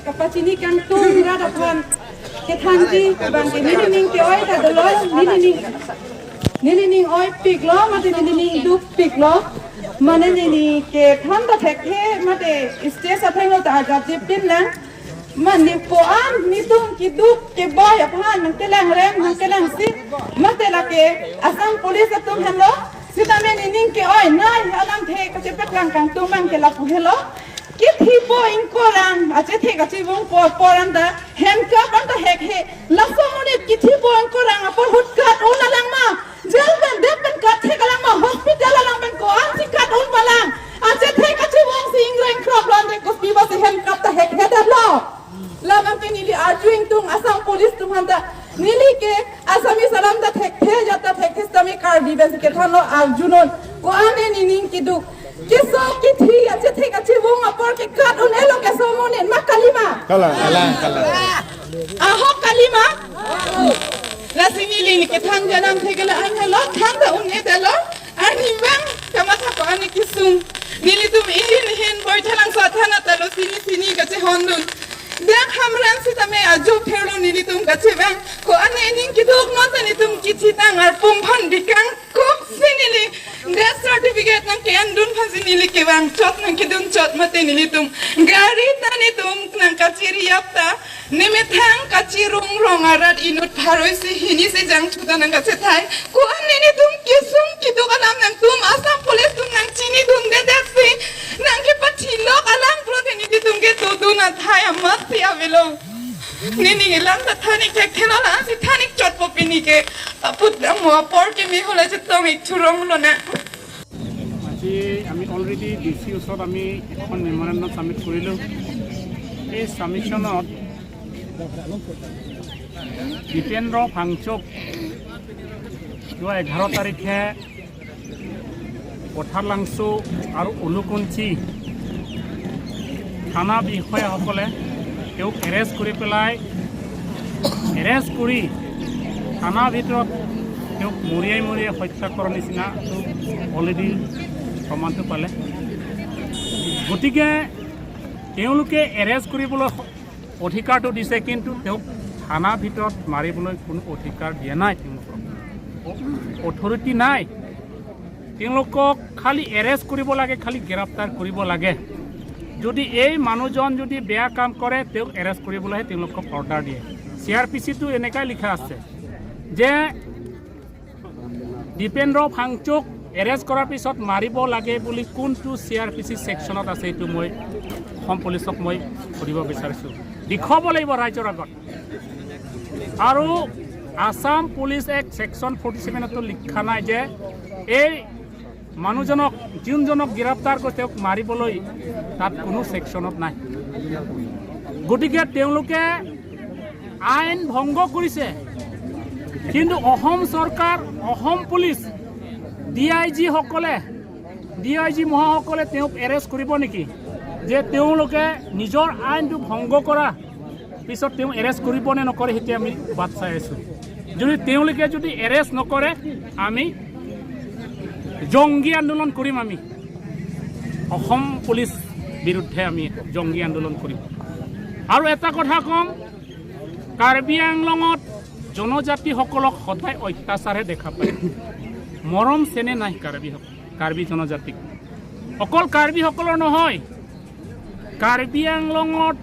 Kapacini kantung radapan ketanji bang nining ke oi ta dolo nining oi pik lo mate nining du pik lo mane ni ke thanda thekhe mate stage athai ta ga jipin lang man ni po an ni tung ki du ke boy aphan nang telang rem nang telang sit mate la ke asam police tum hello sita me nining ke oi nai alam the ka chepek lang kang tum bang ke la pu hello Kithi po inkoran ache thega chibong poran da hemka banda hek he laso mone kithi po inkoran apor hutkat ona lang ma jelben depen kat thega lang ma hospital lang ben ko an sikat on balang ache thega chibong sing reng krop lan de ko piba se hemka ta hek he da lo la man ke nili arguing tung asam police tum handa nili ke asami salam da thek the jata thek stami kar dibe se ke thano arjunon ko ane nining kidu Kiso kithi ache thega chibong apor ke kat on elo ke somone ma kalima kala aho kalima la sinili ni ke thang janam thegela an hello thang da un edelo ani bang kamata ko ani kisung nili tum ihin hin boy thalang sa thana talo sini ka che hondun Dek hamran sita me ajo phelo nili tum ka che bang ko ane ning ki dok ma tani tum kithi tang ar pum phan dikang ko sinili death certificate nang ke andun phasi nili ke bang chot nang ke dun chot mate nili tum gari tani tum nang ka chiri yapta neme thang ka chirung rong arat inut pharoi se hini se jang chuta nang ka che thai ko ane ni tum kisum ki dok alam nang tum asam police tum nang chini dum de deksi nang ke pathi lok alam pro de nili tum ke to duna thai amat sia velo nini ilang ta thanik tek thela la si thanik chot popini ke aput mo por ke mi hola je tong ik churong lo na আজি আমি already DC ওচৰত আমি এখন memorandum submit কৰিলোঁ এই সাবমিশনত দীপেন্দ্ৰ ফাংচুক যোৱা 11 তাৰিখে পথাৰলাংচু আৰু উলুকুঞ্চি থানা বিষয়াসকলে তেওঁক এৰেষ্ট কৰি পেলাই থানাৰ ভিতৰত তেওঁক মৰিয়াই হত্যা কৰাৰ নিচিনা অলৰেডি প্ৰমাণটো পালে গতিকে তেওঁলোকে এৰেষ্ট কৰিবলৈ অধিকাৰটো দিছে কিন্তু তেওঁক থানাৰ ভিতৰত মাৰিবলৈ কোনো অধিকাৰ দিয়া নাই তেওঁলোকক অথৰিটি নাই তেওঁলোকক খালি এৰেষ্ট কৰিব লাগে খালি গ্ৰেপ্তাৰ কৰিব লাগে যদি এই মানুহজন যদি বেয়া কাম কৰে তেওঁক এৰেষ্ট কৰিবলৈ তেওঁলোকক অৰ্ডাৰ দিয়ে CRPCটো এনেকৈ লিখা আছে যে দীপেন্দ্ৰ ফাংচুক এৰেষ্ট কৰাৰ পিছত মাৰিব লাগে বুলি কোনটো CRPC সেকশনত আছে এইটো মই অসম পুলিচক মই সুধিব বিচাৰিছোঁ দেখুৱাব লাগিব ৰাজ্যৰ আগত আৰু আসাম পুলিচ এক্ট সেকশন 47তো লিখা নাই যে এই মানুহজনক যোনজনক গ্ৰেপ্তাৰ কৰি তেওঁক মাৰিবলৈ তাত কোনো সেকশনত নাই গতিকে তেওঁলোকে আইন ভংগ কৰিছে কিন্তু অসম চৰকাৰ অসম পুলিচ DIG মহাসকলে তেওঁক এৰেষ্ট কৰিব নেকি যে তেওঁলোকে নিজৰ আইনটো ভংগ কৰা পিছত তেওঁ এৰেষ্ট কৰিব নে নকৰে হেতি আমি বাট চাই আছোঁ যদি তেওঁলোকে যদি এৰেষ্ট নকৰে আমি জংগী আন্দোলন কৰিম আমি অসম পুলিচ বিৰুদ্ধে আমি জংগী আন্দোলন কৰিম আৰু এটা কথা কম কাৰ্বি আংলঙত জনজাতিসকলক সদায় অত্যাচাৰে দেখা পায় মৰম চেনে নাই কাৰ্বি জনজাতিক অকল কাৰ্বিসকলৰ নহয় কাৰ্বি আংলঙত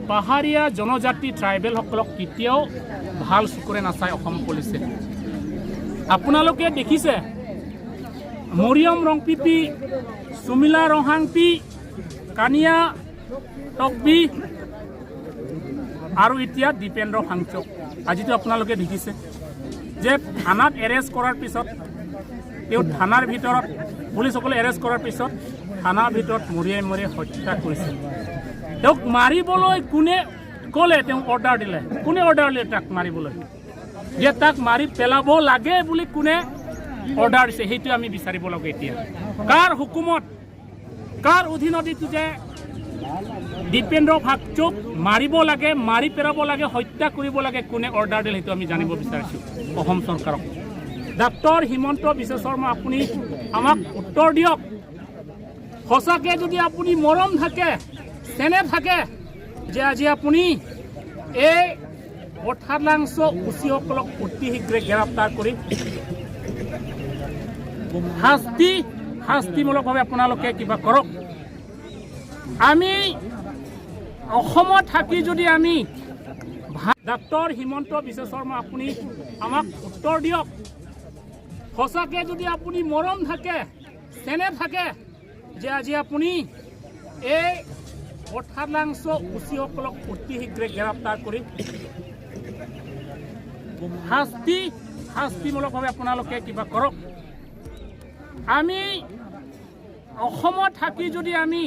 পাহাৰীয়া জনজাতি ট্ৰাইবেলসকলক কেতিয়াও ভাল চকুৰে নাচায় অসম পুলিচে আপোনালোকে দেখিছে মৰিয়ম ৰংপিপি সুমিলা ৰহাংপি কানিয়া টকবি আৰু এতিয়া দীপেন্দ্ৰ ফাংচুক আজিতো আপোনালোকে দেখিছে যে থানাত এৰেষ্ট কৰাৰ পিছত তেওঁ থানাৰ ভিতৰত পুলিচসকলে এৰেষ্ট কৰাৰ পিছত থানাৰ ভিতৰত মৰিয়াই হত্যা কৰিছে তেওঁক মাৰিবলৈ কোনে ক'লে তেওঁক অৰ্ডাৰ দিলে কোনে অৰ্ডাৰ দিলে তাক মাৰিবলৈ যে তাক মাৰি পেলাব লাগে বুলি কোনে অৰ্ডাৰ দিছে সেইটো আমি বিচাৰিব লাগে এতিয়া কাৰ হুকুমত কাৰ অধীনত এইটো যে দীপেন্দ্ৰ ফাংচুক মাৰিব লাগে মাৰি পেলাব লাগে হত্যা কৰিব লাগে কোনে অৰ্ডাৰ দিলে সেইটো আমি জানিব বিচাৰিছোঁ অসম চৰকাৰক ডক্টৰ হিমন্ত বিশ্ব শৰ্মা আপুনি আমাক উত্তৰ দিয়ক সঁচাকৈ যদি আপুনি মৰম থাকে চেনে থাকে যে আজি আপুনি এই অৰ্থাৎ উচিসকলক অতি শীঘ্ৰে গ্ৰেপ্তাৰ কৰি শাস্তিমূলকভাৱে আপোনালোকে কিবা কৰক। আমি অসমত থাকি যদি আমি ডাক্তৰ হিমন্ত বিশ্ব শৰ্মা আপুনি আমাক উত্তৰ দিয়ক। সঁচাকৈ যদি আপুনি মৰম থাকে চেনে থাকে যে আজি আপুনি এই অৰ্থাৎ উচিসকলক অতি শীঘ্ৰে গ্ৰেপ্তাৰ কৰি শাস্তিমূলকভাৱে আপোনালোকে কিবা কৰক। আমি অসমত থাকি যদি আমি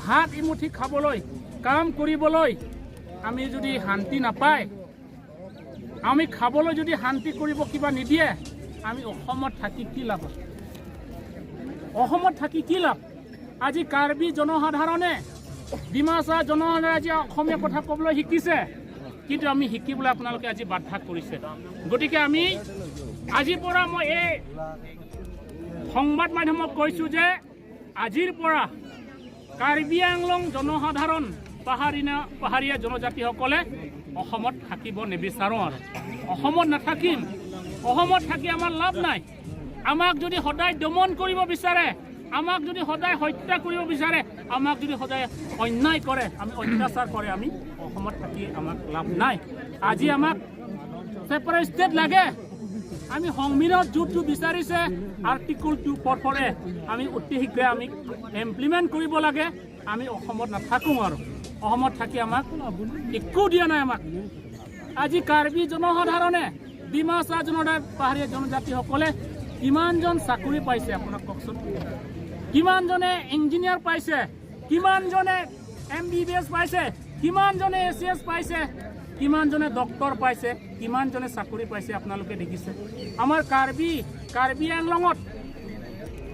ভাত এমুঠি খাবলৈ কাম কৰিবলৈ আমি যদি শান্তি নাপায়, আমি খাবলৈ যদি শান্তি কৰিব কিবা নিদিয়ে, আমি অসমত থাকি কি লাভ? অসমত থাকি কি লাভ? আজি কাৰ্বি জনসাধাৰণে ডিমাচা জনসাধাৰণে আজি অসমীয়া কথা ক'বলৈ শিকিছে, কিন্তু আমি শিকিবলৈ আপোনালোকে আজি বাধা কৰিছে। গতিকে আমি আজিৰ পৰা মই এই সংবাদ মাধ্যমক কৈছোঁ যে আজিৰ পৰা কাৰ্বি আংলং জনসাধাৰণ পাহাৰীয়া জনজাতিসকলে অসমত থাকিব নিবিচাৰোঁ। আৰু অসমত নাথাকিম, অসমত থাকি আমাৰ লাভ নাই। আমাক যদি সদায় দমন কৰিব বিচাৰে, আমাক যদি সদায় হত্যা কৰিব বিচাৰে, আমাক যদি সদায় অন্যায় কৰে, আমি অত্যাচাৰ কৰে, আমি অসমত থাকি আমাক লাভ নাই। আজি আমাক ছেপাৰেট ষ্টেট লাগে। আমি সংবিধানত যোনটো বিচাৰিছে আৰ্টিকল 244 আমি অতি শীঘ্ৰে আমি ইমপ্লিমেণ্ট কৰিব লাগে। আমি অসমত নাথাকোঁ আৰু অসমত থাকি আমাক একো দিয়া নাই। আমাক আজি কাৰ্বি জনসাধাৰণে ডিমাচা পাহাৰীয়া জনজাতিসকলে কিমানজন চাকৰি পাইছে আপোনাক কওকচোন? কিমানজনে ইঞ্জিনিয়াৰ পাইছে? কিমানজনে MBBS পাইছে? কিমানজনে ACS পাইছে? কিমানজনে ডক্টৰ পাইছে? কিমানজনে চাকৰি পাইছে? আপোনালোকে দেখিছে। আমাৰ কাৰ্বি আংলঙত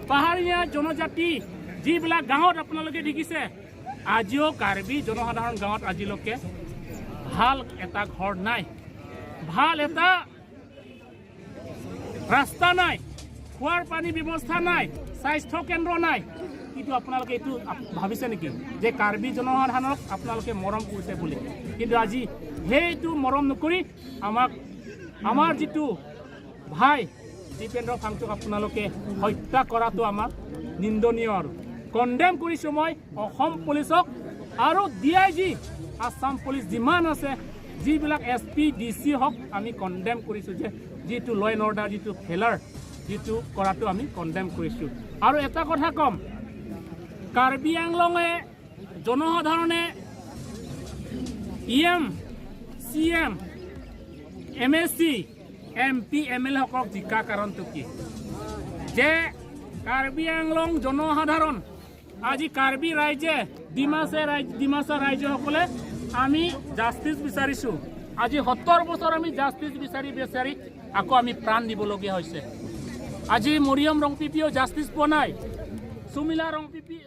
পাহাৰীয়া জনজাতি যিবিলাক গাঁৱত আপোনালোকে দেখিছে, আজিও কাৰ্বি জনসাধাৰণ গাঁৱত আজিলৈকে ভাল এটা ঘৰ নাই, ভাল এটা ৰাস্তা নাই, খোৱাৰ পানী ব্যৱস্থা নাই, স্বাস্থ্য কেন্দ্ৰ নাই। কিন্তু আপোনালোকে এইটো ভাবিছে নেকি যে কাৰ্বি জনসাধাৰণক আপোনালোকে মৰম কৰিছে বুলি? কিন্তু আজি সেইটো মৰম নকৰি আমাৰ যিটো ভাই দীপেন্দ্ৰ ফাংচুক আপোনালোকে হত্যা কৰাটো আমাৰ নিন্দনীয় আৰু কণ্ডেম কৰিছোঁ মই অসম পুলিচক আৰু DIG আছাম পুলিচ যিমান আছে, যিবিলাক SP DC হওক, আমি কণ্ডেম কৰিছোঁ যে যিটো ল এণ্ড অৰ্ডাৰ যিটো ফেলাৰ যিটো কৰাটো আমি কণ্ডেম কৰিছোঁ। আৰু এটা কথা ক'ম, কাৰ্বি আংলঙে জনসাধাৰণে EM CM MSC MP MLA সকলক জিকা কাৰণটো কি? যে কাৰ্বি আংলং জনসাধাৰণ আজি কাৰ্বি ৰাইজে ডিমাচা ৰাইজসকলে আমি জাষ্টিছ বিচাৰিছোঁ। আজি 70 বছৰ আমি জাষ্টিছ বিচাৰি আকৌ আমি প্ৰাণ দিবলগীয়া হৈছে। আজি মৰিয়ম ৰংপিপিও জাষ্টিছ পোৱা নাই, সুমিলা ৰংপিপি